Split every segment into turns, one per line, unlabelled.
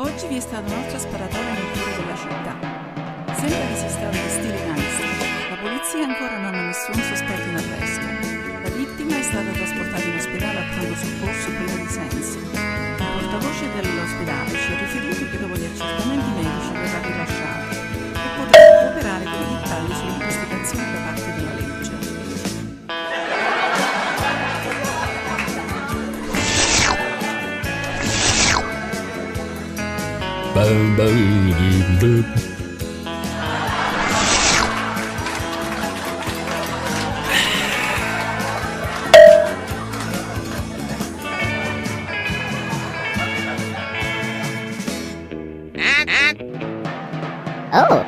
Oggi vi è stata un'altra sparatoria nel cuore della città. Sembra che sia stato in stile gangster. La polizia ancora non ha nessun sospetto in arresto. La vittima è stata trasportata in ospedale al pronto soccorso prima di Sensi. Il portavoce dell'ospedale ci ha riferito che dopo gli accertamenti medici verrà rilasciato e potrà recuperare con i dettagli sull'investigazione da parte della legge.
Oh.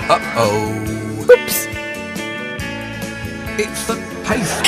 Uh-oh.
Oops.
It's the paste.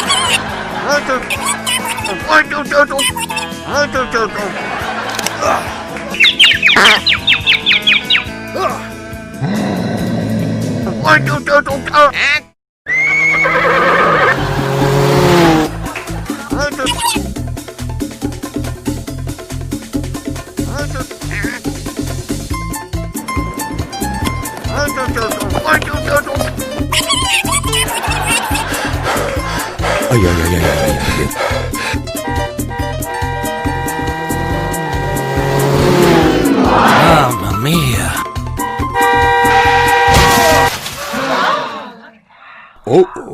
Ai ai ai ai ai.
Mamma mia.
Oh.